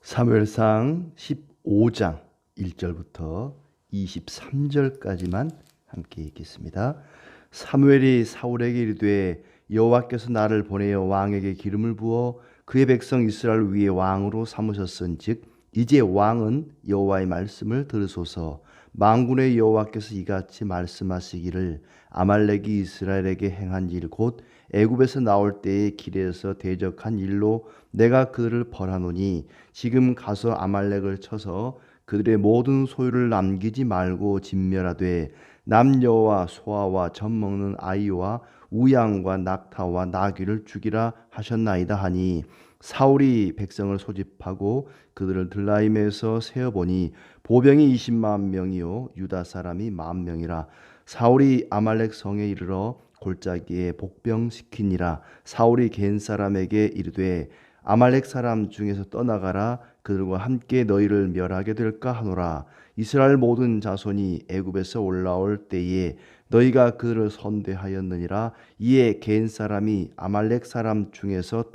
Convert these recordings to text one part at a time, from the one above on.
사무엘상 15장 1절부터 23절까지만 함께 읽겠습니다. 사무엘이 사울에게 이르되 여호와께서 나를 보내어 왕에게 기름을 부어 그의 백성 이스라엘 위에 왕으로 삼으셨은즉 이제 왕은 여호와의 말씀을 들으소서. 만군의 여호와께서 이같이 말씀하시기를 아말렉이 이스라엘에게 행한 일 곧 애굽에서 나올 때의 길에서 대적한 일로 내가 그들을 벌하노니 지금 가서 아말렉을 쳐서 그들의 모든 소유를 남기지 말고 진멸하되 남녀와 소아와 젖 먹는 아이와 우양과 낙타와 나귀를 죽이라 하셨나이다 하니 사울이 백성을 소집하고 그들을 들라임에서 세어보니 보병이 20만 명이요 유다 사람이 10,000명이라. 사울이 아말렉 성에 이르러 골짜기에 복병시키니라. 사울이 겐 사람에게 이르되 아말렉 사람 중에서 떠나가라. 그들과 함께 너희를 멸하게 될까 하노라. 이스라엘 모든 자손이 애굽에서 올라올 때에 너희가 그들을 선대하였느니라. 이에 겐 사람이 아말렉 사람 중에서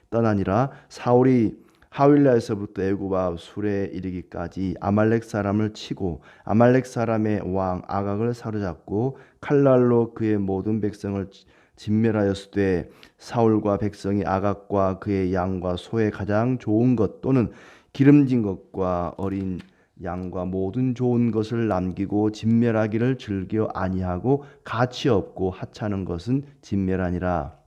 떠나니라. 사울이 하윌라에서부터 애굽 앞 술에 이르기까지 아말렉 사람을 치고 아말렉 사람의 왕 아각을 사로잡고 칼날로 그의 모든 백성을 진멸하였으되 사울과 백성이 아각과 그의 양과 소의 가장 좋은 것 또는 기름진 것과 어린 양과 모든 좋은 것을 남기고 진멸하기를 즐겨 아니하고 가치 없고 하찮은 것은 진멸하니라.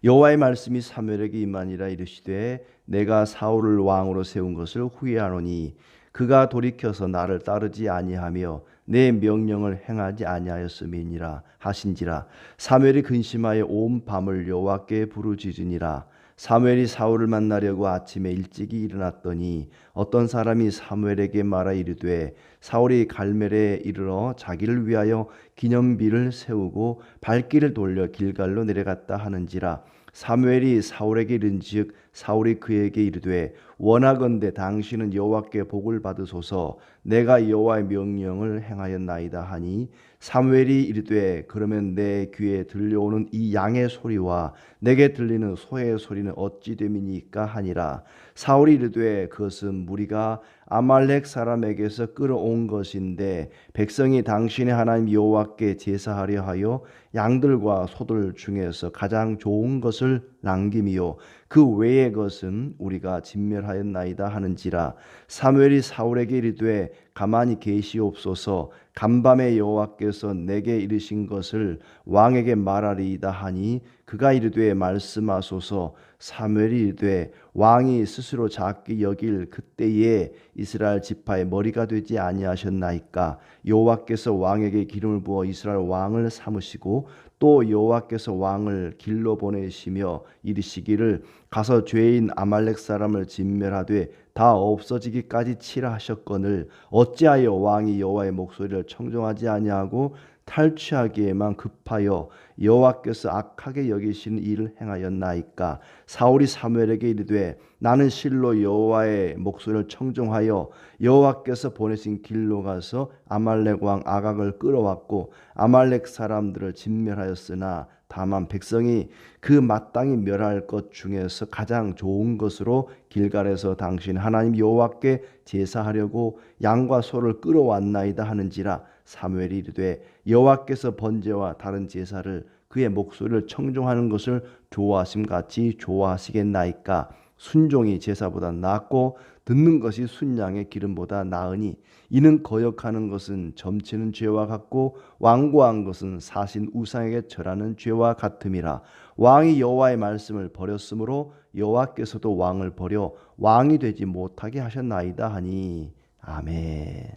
여호와의 말씀이 사무엘에게 임하니라. 이르시되 내가 사울을 왕으로 세운 것을 후회하노니 그가 돌이켜서 나를 따르지 아니하며 내 명령을 행하지 아니하였음이니라 하신지라. 사무엘이 근심하여 온 밤을 여호와께 부르짖으니라. 사무엘이 사울을 만나려고 아침에 일찍이 일어났더니 어떤 사람이 사무엘에게 말하 이르되 사울이 갈멜에 이르러 자기를 위하여 기념비를 세우고 발길을 돌려 길갈로 내려갔다 하는지라. 사무엘이 사울에게 이른즉 사울이 그에게 이르되 원하건대 당신은 여호와께 복을 받으소서. 내가 여호와의 명령을 행하였나이다 하니 사무엘이 이르되 그러면 내 귀에 들려오는 이 양의 소리와 내게 들리는 소의 소리는 어찌 됨이니까 하니라. 사울이 이르되 그것은 무리가 아말렉 사람에게서 끌어온 것인데 백성이 당신의 하나님 여호와께 제사하려 하여 양들과 소들 중에서 가장 좋은 것을 남김이요 그 외의 것은 우리가 진멸하였나이다 하는지라. 사무엘이 사울에게 이르되 가만히 계시옵소서. 간밤에 여호와께서 내게 이르신 것을 왕에게 말하리이다 하니 그가 이르되 말씀하소서. 사무엘이 이르되 왕이 스스로 작게 여길 그때에 이스라엘 지파의 머리가 되지 아니하셨나이까. 여호와께서 왕에게 기름을 부어 이스라엘 왕을 삼으시고 또 여호와께서 왕을 길로 보내시며 이르시기를 가서 죄인 아말렉 사람을 진멸하되 다 없어지기까지 치라 하셨거늘 어찌하여 왕이 여호와의 목소리를 청종하지 아니하고 탈취하기에만 급하여 여호와께서 악하게 여기시는 일을 행하였나이까. 사울이 사무엘에게 이르되 나는 실로 여호와의 목소리를 청종하여 여호와께서 보내신 길로 가서 아말렉 왕 아각을 끌어왔고 아말렉 사람들을 진멸하였으나 다만 백성이 그 마땅히 멸할 것 중에서 가장 좋은 것으로 길갈에서 당신 하나님 여호와께 제사하려고 양과 소를 끌어왔나이다 하는지라. 사무엘이 이르되 여호와께서 번제와 다른 제사를 그의 목소리를 청종하는 것을 좋아하심 같이 좋아하시겠나이까. 순종이 제사보다 낫고 듣는 것이 순양의 기름보다 나으니 이는 거역하는 것은 점치는 죄와 같고 완고한 것은 사신 우상에게 절하는 죄와 같음이라. 왕이 여호와의 말씀을 버렸으므로 여호와께서도 왕을 버려 왕이 되지 못하게 하셨나이다 하니. 아멘.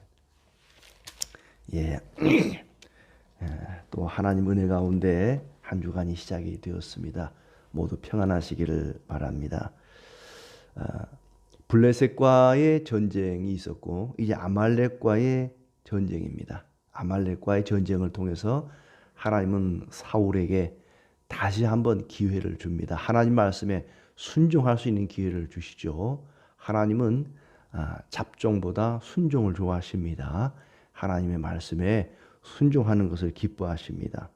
예. 또 하나님 은혜 가운데 한 주간이 시작이 되었습니다. 모두 평안하시기를 바랍니다. 블레셋과의 전쟁이 있었고 이제 아말렉과의 전쟁입니다. 아말렉과의 전쟁을 통해서 하나님은 사울에게 다시 한번 기회를 줍니다. 하나님 말씀에 순종할 수 있는 기회를 주시죠. 하나님은 잡종보다 순종을 좋아하십니다. 하나님의 말씀에 순종하는 것을 기뻐하십니다.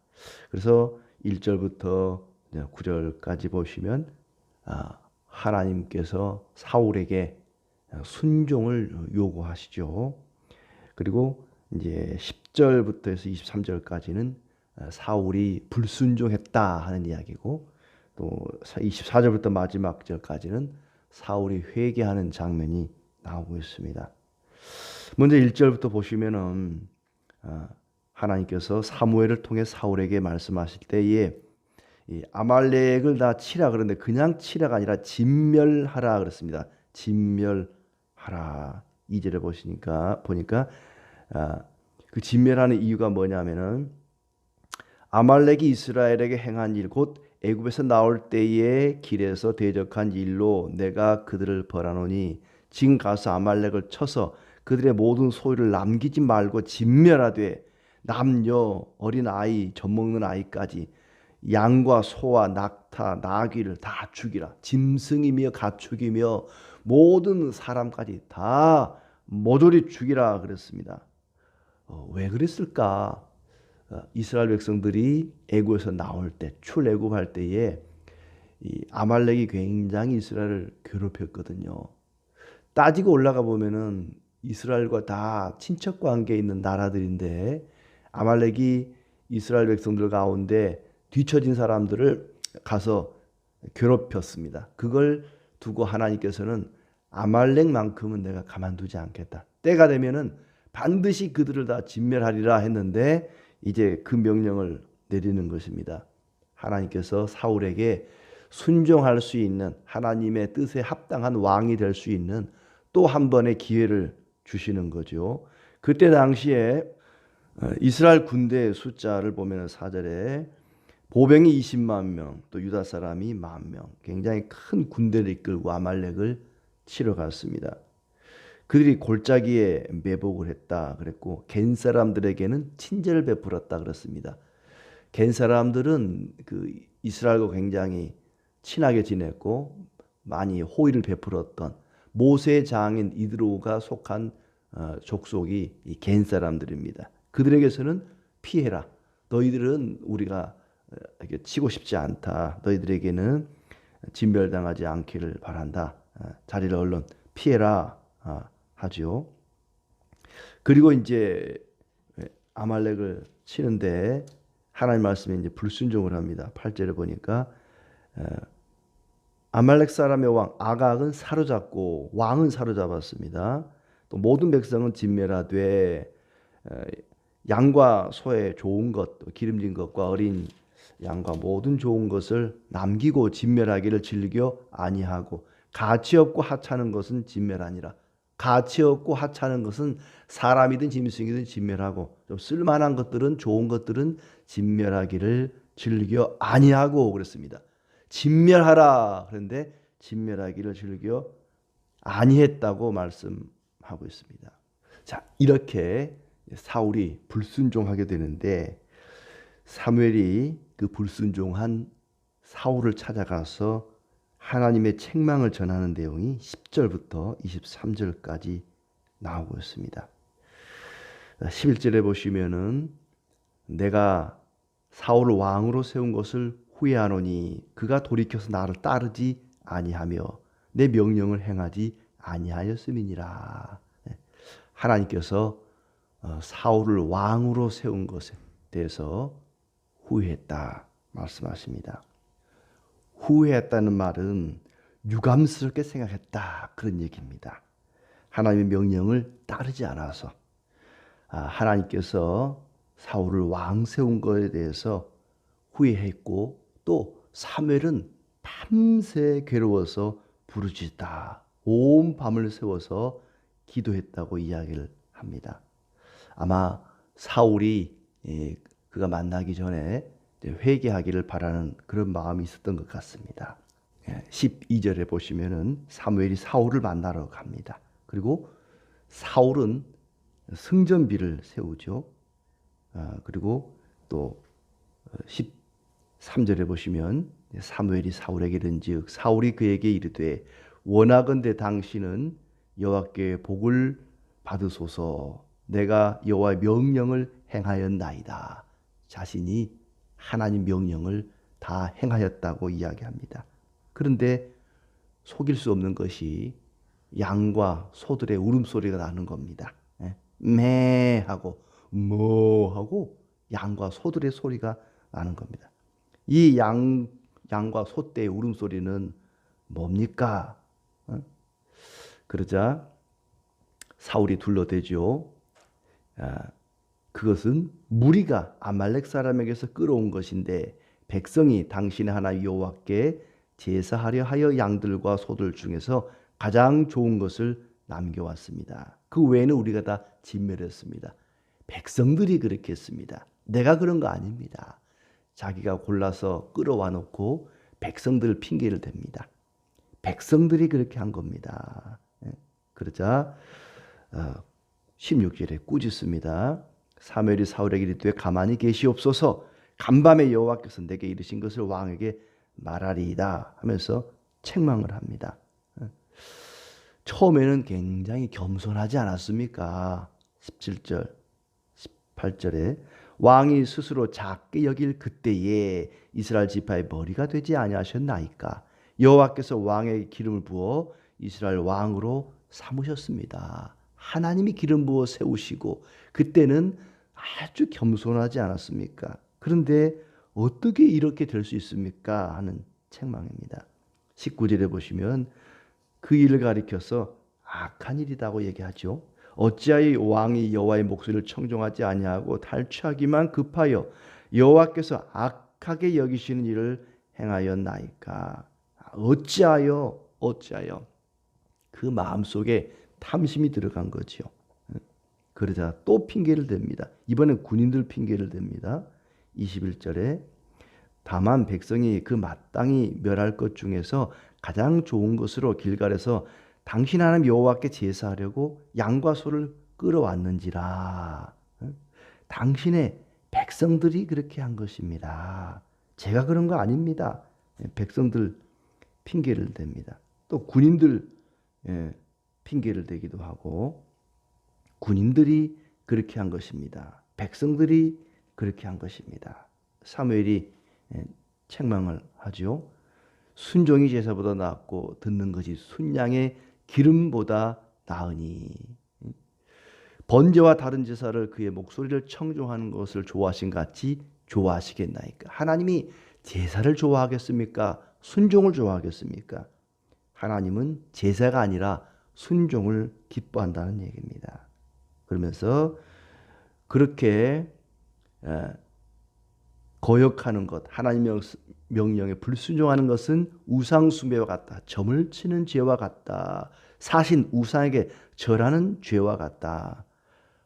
그래서 1절부터 9절까지 보시면 하나님께서 사울에게 순종을 요구하시죠. 그리고 이제 10절부터 해서 23절까지는 사울이 불순종했다 하는 이야기고, 또 24절부터 마지막 절까지는 사울이 회개하는 장면이 나오고 있습니다. 먼저 1절부터 보시면은 하나님께서 사무엘을 통해 사울에게 말씀하실 때에 이 아말렉을 다 치라, 그런데 그냥 치라가 아니라 진멸하라 그랬습니다. 진멸하라. 2절에 보니까 그 진멸하는 이유가 뭐냐면은 아말렉이 이스라엘에게 행한 일, 곧 애굽에서 나올 때의 길에서 대적한 일로 내가 그들을 벌하노니 지금 가서 아말렉을 쳐서 그들의 모든 소유를 남기지 말고 진멸하되 남녀 어린 아이 젖먹는 아이까지 양과 소와 낙타 나귀를 다 죽이라. 짐승이며 가축이며 모든 사람까지 다 모조리 죽이라 그랬습니다. 왜 그랬을까? 이스라엘 백성들이 애굽에서 나올 때, 출애굽할 때에 이 아말렉이 굉장히 이스라엘을 괴롭혔거든요. 따지고 올라가 보면은 이스라엘과 다 친척 관계에 있는 나라들인데 아말렉이 이스라엘 백성들 가운데 뒤처진 사람들을 가서 괴롭혔습니다. 그걸 두고 하나님께서는 아말렉만큼은 내가 가만두지 않겠다. 때가 되면은 반드시 그들을 다 진멸하리라 했는데 이제 그 명령을 내리는 것입니다. 하나님께서 사울에게 순종할 수 있는, 하나님의 뜻에 합당한 왕이 될 수 있는 또 한 번의 기회를 주시는 거죠. 그때 당시에 이스라엘 군대의 숫자를 보면 4절에 보병이 20만 명, 또 유다 사람이 10,000명, 굉장히 큰 군대를 이끌고 아말렉을 치러 갔습니다. 그들이 골짜기에 매복을 했다 그랬고, 겐 사람들에게는 친절을 베풀었다 그랬습니다. 겐 사람들은 그 이스라엘과 굉장히 친하게 지냈고 많이 호의를 베풀었던 모세의 장인 이드로가 속한 족속이 이 겐 사람들입니다. 그들에게서는 피해라. 너희들은 우리가 치고 싶지 않다. 너희들에게는 진멸당하지 않기를 바란다. 자리를 얼른 피해라 하죠. 그리고 이제 아말렉을 치는데 하나님 말씀에 이제 불순종을 합니다. 8절에 보니까 아말렉 사람의 왕 아각은 사로잡고 왕은 사로잡았습니다. 또 모든 백성은 진멸하되 양과 소의 좋은 것, 기름진 것과 어린 양과 모든 좋은 것을 남기고 진멸하기를 즐겨 아니하고 가치 없고 하찮은 것은 진멸하니라. 가치 없고 하찮은 것은 사람이든 짐승이든 진멸하고 좀 쓸만한 것들은, 좋은 것들은 진멸하기를 즐겨 아니하고 그랬습니다. 진멸하라. 그런데 진멸하기를 즐겨 아니했다고 말씀하고 있습니다. 자, 이렇게 사울이 불순종하게 되는데 사무엘이 그 불순종한 사울을 찾아가서 하나님의 책망을 전하는 내용이 10절부터 23절까지 나오고 있습니다. 11절에 보시면은 내가 사울을 왕으로 세운 것을 후회하노니 그가 돌이켜서 나를 따르지 아니하며 내 명령을 행하지 아니하였음이니라. 하나님께서 사울을 왕으로 세운 것에 대해서 후회했다 말씀하십니다. 후회했다는 말은 유감스럽게 생각했다 그런 얘기입니다. 하나님의 명령을 따르지 않아서 하나님께서 사울을 왕 세운 것에 대해서 후회했고, 또 사무엘은 밤새 괴로워서 부르짖다 온 밤을 새워서 기도했다고 이야기를 합니다. 아마 사울이 그가 만나기 전에 회개하기를 바라는 그런 마음이 있었던 것 같습니다. 12절에 보시면은 사무엘이 사울을 만나러 갑니다. 그리고 사울은 승전비를 세우죠. 그리고 또 13절에 보시면 사무엘이 사울에게 이른즉 사울이 그에게 이르되 원하건대 당신은 여호와께 복을 받으소서. 내가 여호와의 명령을 행하였나이다. 자신이 하나님 명령을 다 행하였다고 이야기합니다. 그런데 속일 수 없는 것이 양과 소들의 울음소리가 나는 겁니다. 매 하고 뭐 하고 양과 소들의 소리가 나는 겁니다. 이 양과 소떼의 울음소리는 뭡니까? 그러자 사울이 둘러대죠. 그것은 무리가 아말렉 사람에게서 끌어온 것인데 백성이 당신의 하나님 여호와께 제사하려 하여 양들과 소들 중에서 가장 좋은 것을 남겨왔습니다. 그 외에는 우리가 다 진멸했습니다. 백성들이 그렇게 했습니다. 내가 그런 거 아닙니다. 자기가 골라서 끌어와 놓고 백성들 핑계를 댑니다. 백성들이 그렇게 한 겁니다. 그러자 16절에 꾸짖습니다. 사무엘이 사울에게 이르되 가만히 계시옵소서 간밤에 여호와께서 내게 이르신 것을 왕에게 말하리이다 하면서 책망을 합니다. 처음에는 굉장히 겸손하지 않았습니까? 17절 18절에 왕이 스스로 작게 여길 그때에 이스라엘 지파의 머리가 되지 아니하셨나이까. 여호와께서 왕에게 기름을 부어 이스라엘 왕으로 삼으셨습니다. 하나님이 기름 부어 세우시고 그때는 아주 겸손하지 않았습니까? 그런데 어떻게 이렇게 될 수 있습니까? 하는 책망입니다. 19절에 보시면 그 일을 가리켜서 악한 일이라고 얘기하죠. 어찌하여 왕이 여호와의 목소리를 청종하지 아니하고 탈취하기만 급하여 여호와께서 악하게 여기시는 일을 행하였나이까. 어찌하여 그 마음속에 탐심이 들어간 거죠. 그러자 또 핑계를 댑니다. 이번엔 군인들 핑계를 댑니다. 21절에 다만 백성이 그 마땅히 멸할 것 중에서 가장 좋은 것으로 길갈에서 당신 하나님 여호와께 제사하려고 양과 소를 끌어왔는지라. 당신의 백성들이 그렇게 한 것입니다. 제가 그런 거 아닙니다. 백성들 핑계를 댑니다. 또 군인들 핑계를 대기도 하고 군인들이 그렇게 한 것입니다. 백성들이 그렇게 한 것입니다. 사무엘이 책망을 하죠. 순종이 제사보다 낫고 듣는 것이 순양의 기름보다 나으니 번제와 다른 제사를 그의 목소리를 청종하는 것을 좋아하신 같이 좋아하시겠나이까. 하나님이 제사를 좋아하겠습니까? 순종을 좋아하겠습니까? 하나님은 제사가 아니라 순종을 기뻐한다는 얘기입니다. 그러면서 그렇게 거역하는 것, 하나님 명령에 불순종하는 것은 우상 숭배와 같다. 점을 치는 죄와 같다. 사신 우상에게 절하는 죄와 같다.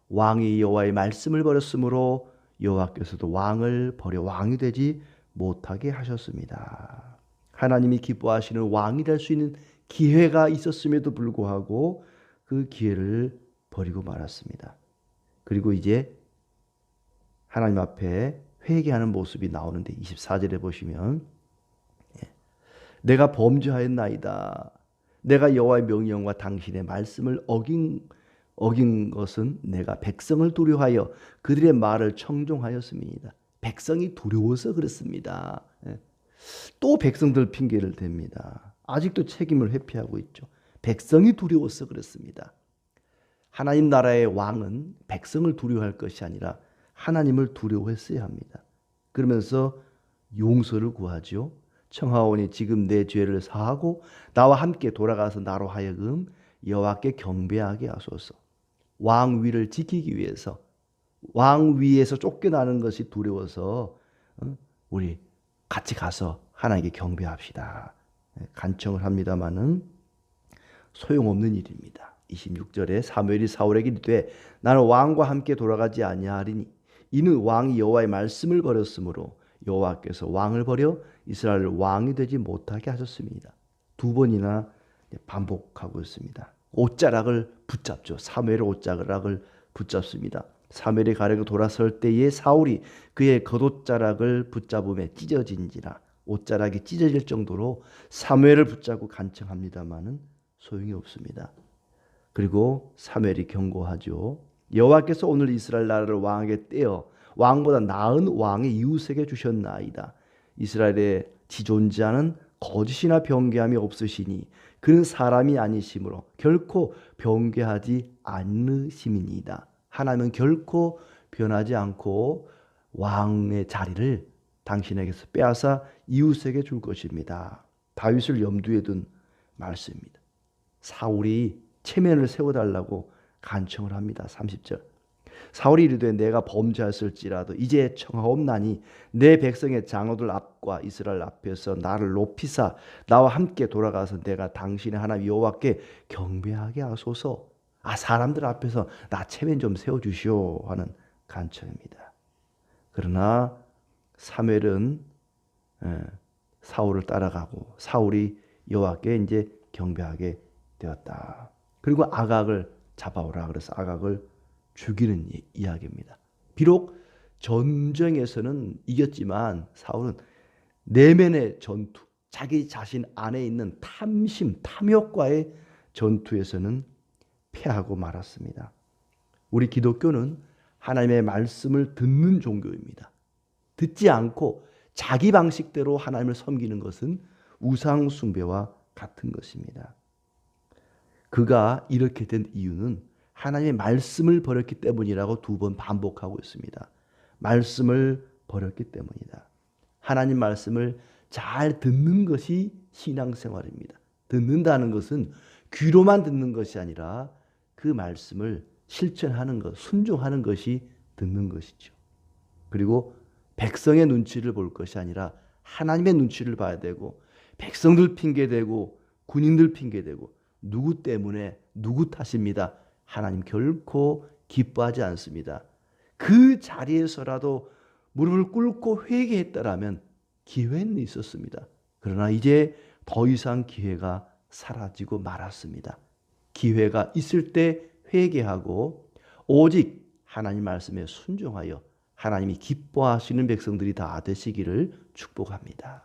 왕이 여호와의 말씀을 버렸으므로 여호와께서도 왕을 버려 왕이 되지 못하게 하셨습니다. 하나님이 기뻐하시는 왕이 될 수 있는 기회가 있었음에도 불구하고 그 기회를 버리고 말았습니다. 그리고 이제 하나님 앞에 회개하는 모습이 나오는데 24절에 보시면 내가 범죄하였나이다. 내가 여호와의 명령과 당신의 말씀을 어긴 것은 내가 백성을 두려워하여 그들의 말을 청종하였습니다. 백성이 두려워서 그렇습니다. 또 백성들 핑계를 댑니다. 아직도 책임을 회피하고 있죠. 백성이 두려워서 그렇습니다. 하나님 나라의 왕은 백성을 두려워할 것이 아니라 하나님을 두려워했어야 합니다. 그러면서 용서를 구하죠. 청하오니 지금 내 죄를 사하고 나와 함께 돌아가서 나로 하여금 여호와께 경배하게 하소서. 왕위를 지키기 위해서 왕위에서 쫓겨나는 것이 두려워서 우리 같이 가서 하나님께 경배합시다. 간청을 합니다마는 소용없는 일입니다. 26절에 사무엘이 사울에게 이르되 나는 왕과 함께 돌아가지 아니하리니 이는 왕이 여호와의 말씀을 버렸으므로 여호와께서 왕을 버려 이스라엘 왕이 되지 못하게 하셨습니다. 두 번이나 반복하고 있습니다. 옷자락을 붙잡죠. 사무엘의 옷자락을 붙잡습니다. 사무엘이 가려고 돌아설 때에 사울이 그의 겉옷자락을 붙잡음에 찢어진지라. 옷자락이 찢어질 정도로 사무엘을 붙잡고 간청합니다마는 소용이 없습니다. 그리고 사무엘이 경고하죠. 여호와께서 오늘 이스라엘 나라를 왕에게 떼어 왕보다 나은 왕의 이웃에게 주셨나이다. 이스라엘의 지존자는 거짓이나 변개함이 없으시니 그는 사람이 아니시므로 결코 변개하지 않으심이니이다. 하나님은 결코 변하지 않고 왕의 자리를 당신에게서 빼앗아 이웃에게 줄 것입니다. 다윗을 염두에 둔 말씀입니다. 사울이 체면을 세워달라고 간청을 합니다. 30절. 사울이 이르되 내가 범죄하였을지라도 이제 청하옵나니 내 백성의 장로들 앞과 이스라엘 앞에서 나를 높이사 나와 함께 돌아가서 내가 당신의 하나님 여호와께 경배하게 하소서. 사람들 앞에서 나 체면 좀 세워주시오 하는 간청입니다. 그러나 사무엘은 사울을 따라가고 사울이 여호와께 이제 경배하게 되었다. 그리고 아각을 잡아오라 그래서 아각을 죽이는 이야기입니다. 비록 전쟁에서는 이겼지만 사울은 내면의 전투, 자기 자신 안에 있는 탐심, 탐욕과의 전투에서는 패하고 말았습니다. 우리 기독교는 하나님의 말씀을 듣는 종교입니다. 듣지 않고 자기 방식대로 하나님을 섬기는 것은 우상 숭배와 같은 것입니다. 그가 이렇게 된 이유는 하나님의 말씀을 버렸기 때문이라고 2번 반복하고 있습니다. 말씀을 버렸기 때문이다. 하나님 말씀을 잘 듣는 것이 신앙생활입니다. 듣는다는 것은 귀로만 듣는 것이 아니라 그 말씀을 실천하는 것, 순종하는 것이 듣는 것이죠. 그리고 백성의 눈치를 볼 것이 아니라 하나님의 눈치를 봐야 되고, 백성들 핑계대고 군인들 핑계대고 누구 때문에 누구 탓입니다. 하나님 결코 기뻐하지 않습니다. 그 자리에서라도 무릎을 꿇고 회개했다라면 기회는 있었습니다. 그러나 이제 더 이상 기회가 사라지고 말았습니다. 기회가 있을 때 회개하고 오직 하나님 말씀에 순종하여 하나님이 기뻐하시는 백성들이 다 되시기를 축복합니다.